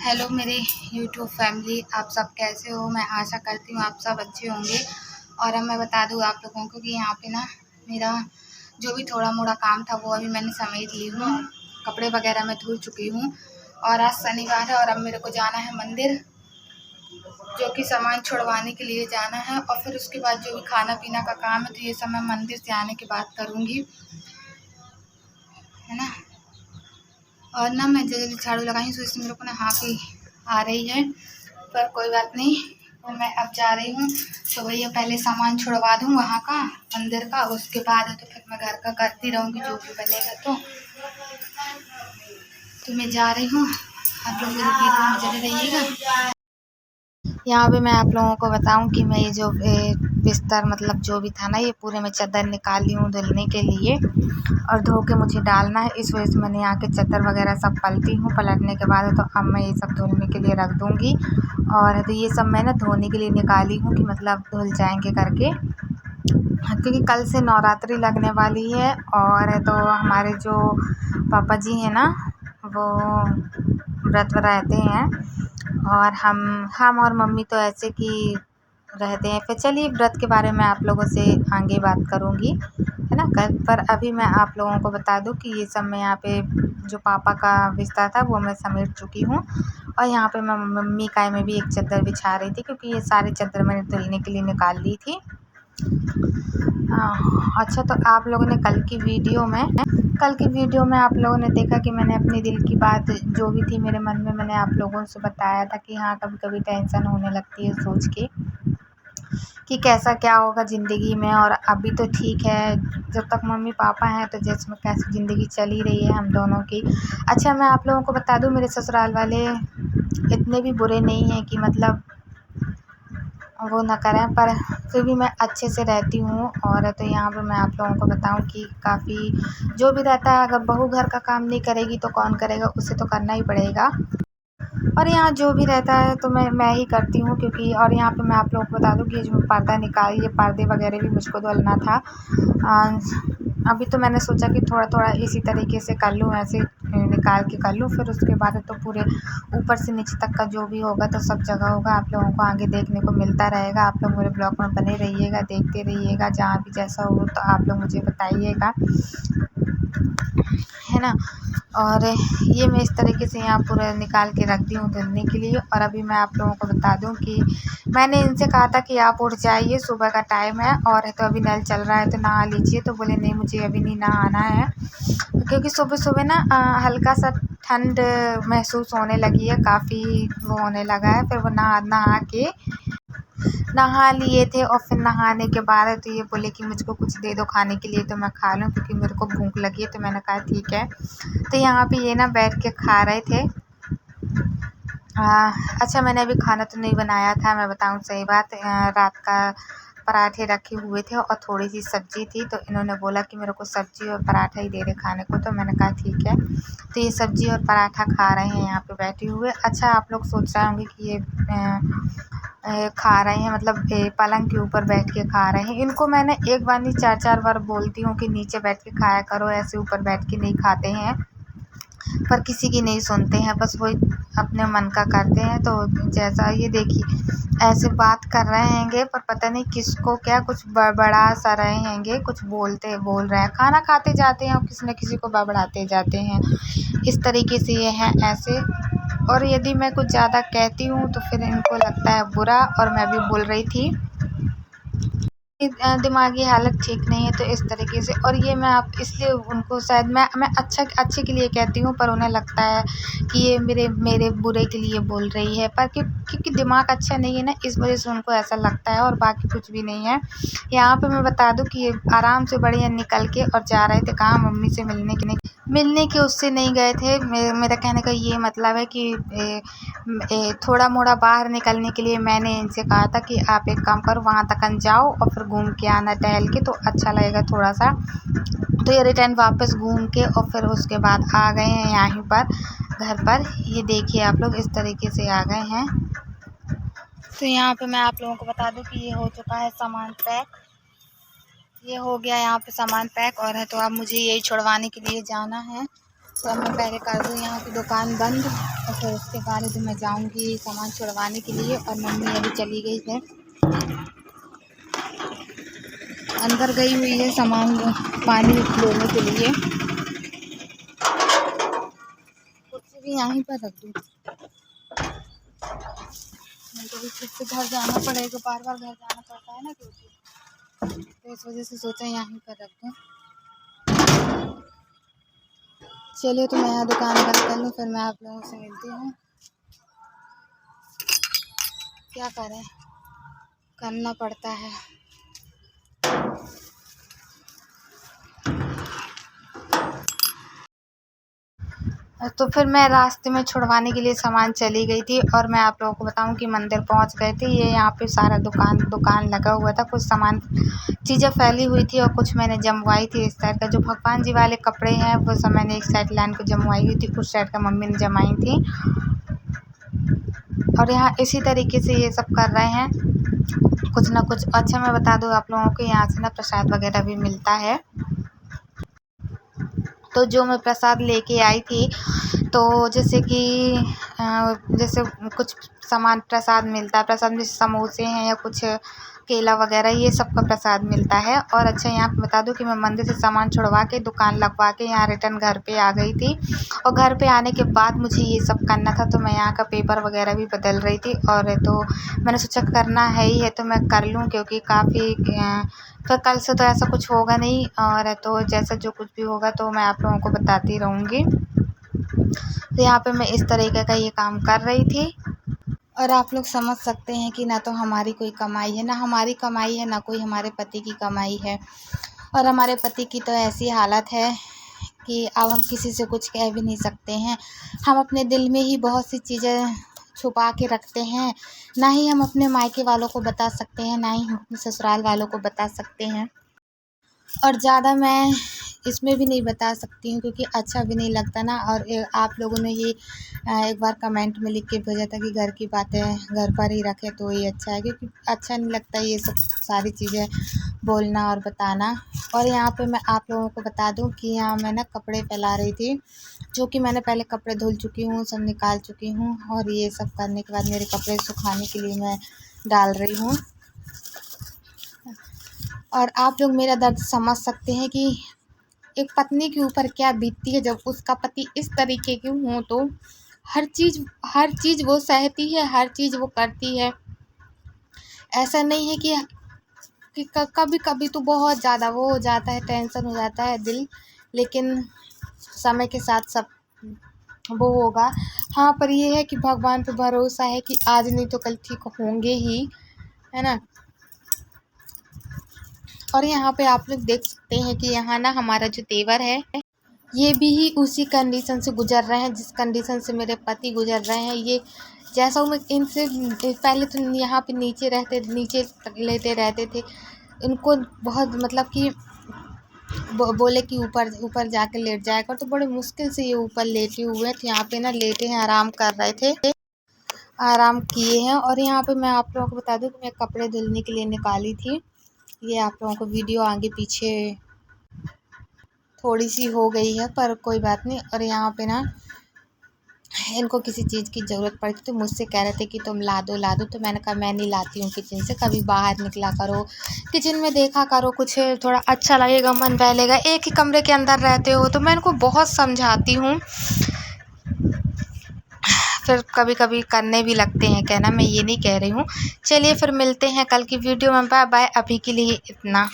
Hello मेरे YouTube family, आप सब कैसे हो। मैं आशा करती हूँ आप सब अच्छे होंगे। और अब मैं बता दूँ आप लोगों को कि यहाँ पे ना मेरा जो भी थोड़ा मोड़ा काम था वो अभी मैंने समेट ली हूँ। कपड़े वगैरह मैं धुल चुकी हूँ और आज शनिवार है और अब मेरे को जाना है मंदिर, जो कि सामान छुड़वाने के लिए जाना है। और फिर उसके बाद जो भी खाना पीना का काम है तो ये सब मैं मंदिर से आने के बाद करूँगी, है ना। और ना मैं जल्दी झाड़ू लगाई तो इससे मेरे को ना हाँफी आ रही है, पर कोई बात नहीं। तो मैं अब जा रही हूँ, तो भैया पहले सामान छुड़वा दूँ वहाँ का मंदिर का, उसके बाद तो फिर मैं घर का करती रहूँगी जो भी बनेगा। तो मैं जा रही हूँ, आप लोग मेरी वीडियो में जुड़े रहिएगा। यहाँ पे मैं आप लोगों को बताऊं कि मैं ये जो बिस्तर मतलब जो भी था ना, ये पूरे में चादर निकाल ली हूँ धुलने के लिए और धो के मुझे डालना है। इस वजह से मैंने यहाँ के चादर वगैरह सब पलटी हूँ। पलटने के बाद तो अब मैं ये सब धुलने के लिए रख दूँगी। और तो ये सब मैं ना धोने के लिए निकाली हूँ कि मतलब धुल जाएंगे करके, क्योंकि कल से नवरात्रि लगने वाली है। और तो हमारे जो पापा जी हैं ना, वो व्रत रहते हैं और हम और मम्मी तो ऐसे कि रहते हैं। फिर चलिए व्रत के बारे में आप लोगों से आगे बात करूँगी, है ना। कल पर अभी मैं आप लोगों को बता दूँ कि ये सब मैं यहाँ पे जो पापा का बिस्तर था वो मैं समेट चुकी हूँ। और यहाँ पे मैं मम्मी का में भी एक चादर बिछा रही थी, क्योंकि ये सारी चादर मैंने धुलने के लिए निकाल ली थी। अच्छा, तो आप लोगों ने कल की वीडियो में आप लोगों ने देखा कि मैंने अपने दिल की बात जो भी थी मेरे मन में, मैंने आप लोगों से बताया था कि हाँ कभी कभी टेंशन होने लगती है सोच के कि कैसा क्या होगा ज़िंदगी में। और अभी तो ठीक है, जब तक मम्मी पापा हैं तो जैसे कैसी ज़िंदगी चल ही रही है हम दोनों की। अच्छा, मैं आप लोगों को बता दूँ मेरे ससुराल वाले इतने भी बुरे नहीं हैं कि मतलब वो ना करें, पर फिर भी मैं अच्छे से रहती हूँ। और तो यहाँ पर मैं आप लोगों को बताऊँ कि काफ़ी जो भी रहता है, अगर बहू घर का काम नहीं करेगी तो कौन करेगा, उसे तो करना ही पड़ेगा। और यहाँ जो भी रहता है तो मैं ही करती हूँ, क्योंकि और यहाँ पे मैं आप लोगों को बता दूँ कि जो पर्दा निकाल, ये पर्दे वगैरह भी मुझको धुलना था। अभी तो मैंने सोचा कि थोड़ा थोड़ा इसी तरीके से कर लूँ, ऐसे निकाल के कर लूँ, फिर उसके बाद तो पूरे ऊपर से नीचे तक का जो भी होगा तो सब जगह होगा। आप लोगों को आगे देखने को मिलता रहेगा। आप लोग मेरे ब्लॉग में बने रहिएगा, देखते रहिएगा। जहाँ भी जैसा हो तो आप लोग मुझे बताइएगा, है ना। और ये मैं इस तरीके से यहाँ पूरा निकाल के रख दी हूँ धुलने के लिए। और अभी मैं आप लोगों को बता दूँ कि मैंने इनसे कहा था कि आप उठ जाइए, सुबह का टाइम है और तो अभी नल चल रहा है तो नहा लीजिए। तो बोले नहीं मुझे अभी नहीं नहाना है, क्योंकि सुबह सुबह ना हल्का सा ठंड महसूस होने लगी है, काफ़ी वो होने लगा है। फिर वो नहा लिए थे और फिर नहाने के बाद तो ये बोले कि मुझको कुछ दे दो खाने के लिए तो मैं खा लूँ, क्योंकि मेरे को भूख लगी है। तो मैंने कहा ठीक है। तो यहाँ पे ये ना बैठ के खा रहे थे। अच्छा, मैंने अभी खाना तो नहीं बनाया था, मैं बताऊँ सही बात। रात का पराठे रखे हुए थे और थोड़ी सी सब्ज़ी थी, तो इन्होंने बोला कि मेरे को सब्ज़ी और पराठा ही दे दे खाने को। तो मैंने कहा ठीक है। तो ये सब्ज़ी और पराठा खा रहे हैं यहाँ पे बैठे हुए। अच्छा, आप लोग सोच रहे होंगे कि ये खा रहे हैं मतलब पलंग के ऊपर बैठ के खा रहे हैं। इनको मैंने एक बार नहीं 4-4 बार बोलती हूँ कि नीचे बैठ के खाया करो, ऐसे ऊपर बैठ के नहीं खाते हैं, पर किसी की नहीं सुनते हैं, बस वही अपने मन का करते हैं। तो जैसा ये देखिए ऐसे बात कर रहे हैंगे, पर पता नहीं किसको क्या कुछ बड़बड़ा सा रहे हैंगे, कुछ बोल रहे हैं। खाना खाते जाते हैं और किसी न किसी को बड़बड़ाते जाते हैं। इस तरीके से ये हैं ऐसे। और यदि मैं कुछ ज़्यादा कहती हूँ तो फिर इनको लगता है बुरा। और मैं भी बोल रही थी दिमागी हालत ठीक नहीं है, तो इस तरीके से। और ये मैं आप इसलिए उनको शायद मैं अच्छे के लिए कहती हूँ, पर उन्हें लगता है कि ये मेरे बुरे के लिए बोल रही है, पर क्योंकि दिमाग अच्छा नहीं है ना, इस वजह से उनको ऐसा लगता है, और बाकी कुछ भी नहीं है। यहाँ पे मैं बता दूँ कि ये आराम से बढ़िया निकल के और जा रहे थे कहाँ, मम्मी से मिलने के उससे नहीं गए थे। मेरा कहने का ये मतलब है कि थोड़ा मोड़ा बाहर निकलने के लिए मैंने इनसे कहा था कि आप एक काम करो, वहाँ तक जाओ और फिर घूम के आना टहल के, तो अच्छा लगेगा थोड़ा सा। तो ये रिटर्न वापस घूम के और फिर उसके बाद आ गए हैं यहीं पर घर पर। ये देखिए आप लोग इस तरीके से आ गए हैं। तो यहाँ पे मैं आप लोगों को बता दूं कि ये हो चुका है सामान पैक। ये हो गया यहाँ पे सामान पैक और है, तो अब मुझे यही छुड़वाने के लिए जाना है। तो अब मैं पहले कर दूँ यहाँ की दुकान बंद और फिर उसके बाद मैं जाऊँगी सामान छुड़वाने के लिए। और मम्मी अभी चली गई है, अंदर गई हुई है सामान पानी लेने के लिए। कुर्सी भी यहीं पर रख दूँ, नहीं तो भी फिर से घर जाना पड़ेगा, बार बार घर जाना पड़ता है ना, क्योंकि तो इस वजह से सोचा यहीं पर रख दूँ। चलिए तो मैं यहाँ दुकान बंद कर लूँ, फिर मैं आप लोगों से मिलती हूँ। क्या करें, करना पड़ता है। तो फिर मैं रास्ते में छुड़वाने के लिए सामान चली गई थी। और मैं आप लोगों को बताऊं कि मंदिर पहुंच गए थे। ये यहाँ पे सारा दुकान लगा हुआ था, कुछ सामान चीज़ें फैली हुई थी और कुछ मैंने जमवाई थी। इस साइड का जो भगवान जी वाले कपड़े हैं वो सब मैंने एक साइड लाइन को जमवाई हुई थी, उस साइड का मम्मी ने जमाई थी। और यहाँ इसी तरीके से ये सब कर रहे हैं कुछ ना कुछ। अच्छा मैं बता दूँ आप लोगों को, यहाँ से ना प्रसाद वगैरह भी मिलता है। तो जो मैं प्रसाद लेके आई थी, तो जैसे कि जैसे कुछ सामान प्रसाद मिलता है, प्रसाद में समोसे हैं या कुछ केला वगैरह, ये सब का प्रसाद मिलता है। और अच्छा यहाँ पे बता दूँ कि मैं मंदिर से सामान छुड़वा के दुकान लगवा के यहाँ रिटर्न घर पे आ गई थी। और घर पे आने के बाद मुझे ये सब करना था, तो मैं यहाँ का पेपर वगैरह भी बदल रही थी। और तो मैंने सोचा करना है ही है तो मैं कर लूँ, क्योंकि काफ़ी फिर कल से तो ऐसा कुछ होगा नहीं। और तो जैसा जो कुछ भी होगा तो मैं आप लोगों को बताती रहूँगी। तो यहाँ पे मैं इस तरीके का ये काम कर रही थी। और आप लोग समझ सकते हैं कि ना तो हमारी कोई कमाई है, ना हमारी कमाई है, ना कोई हमारे पति की कमाई है। और हमारे पति की तो ऐसी हालत है कि अब हम किसी से कुछ कह भी नहीं सकते हैं। हम अपने दिल में ही बहुत सी चीज़ें छुपा के रखते हैं, ना ही हम अपने मायके वालों को बता सकते हैं, ना ही हम अपने ससुराल वालों को बता सकते हैं। और ज़्यादा मैं इसमें भी नहीं बता सकती हूँ, क्योंकि अच्छा भी नहीं लगता ना। और आप लोगों ने ये एक बार कमेंट में लिख के भेजा था कि घर की बातें घर पर ही रखें तो ये अच्छा है, क्योंकि अच्छा नहीं लगता ये सब सारी चीज़ें बोलना और बताना। और यहाँ पे मैं आप लोगों को बता दूँ कि यहाँ मैं ना कपड़े फैला रही थी, जो कि मैंने पहले कपड़े धुल चुकी हूँ, सब निकाल चुकी हूँ। और ये सब करने के बाद मेरे कपड़े सुखाने के लिए मैं डाल रही हूँ। और आप लोग मेरा दर्द समझ सकते हैं कि एक पत्नी के ऊपर क्या बीतती है जब उसका पति इस तरीके के हों। तो हर चीज़ वो सहती है, हर चीज़ वो करती है। ऐसा नहीं है कि कभी कभी तो बहुत ज़्यादा वो हो जाता है, टेंशन हो जाता है दिल, लेकिन समय के साथ सब वो होगा। हाँ, पर ये है कि भगवान पे भरोसा है कि आज नहीं तो कल ठीक होंगे ही, है ना। और यहाँ पे आप लोग देख सकते हैं कि यहाँ ना हमारा जो देवर है, ये भी ही उसी कंडीशन से गुजर रहे हैं जिस कंडीशन से मेरे पति गुजर रहे हैं। ये जैसा मैं इनसे पहले तो यहाँ पे नीचे लेते रहते थे। इनको बहुत मतलब कि बोले कि ऊपर ऊपर जाके लेट जाया कर, तो बड़े मुश्किल से ये ऊपर लेटे हुए थे। यहाँ पे ना लेटे हैं, आराम कर रहे थे, आराम किए हैं। और यहाँ पे मैं आप लोगों को बता दूँ कि मैं कपड़े धुलने के लिए निकाली थी। ये आप लोगों को वीडियो आगे पीछे थोड़ी सी हो गई है, पर कोई बात नहीं। और यहाँ पे ना इनको किसी चीज़ की ज़रूरत पड़ी थी, तो मुझसे कह रहे थे कि तुम ला दो। तो मैंने कहा मैं नहीं लाती हूँ किचन से, कभी बाहर निकला करो, किचन में देखा करो, कुछ थोड़ा अच्छा लगेगा, मन बहलेगा। एक ही कमरे के अंदर रहते हो। तो मैं इनको बहुत समझाती हूँ, फिर कभी कभी करने भी लगते हैं, कहना मैं ये नहीं कह रही हूँ। चलिए फिर मिलते हैं कल की वीडियो में, बाय बाय। अभी के लिए इतना।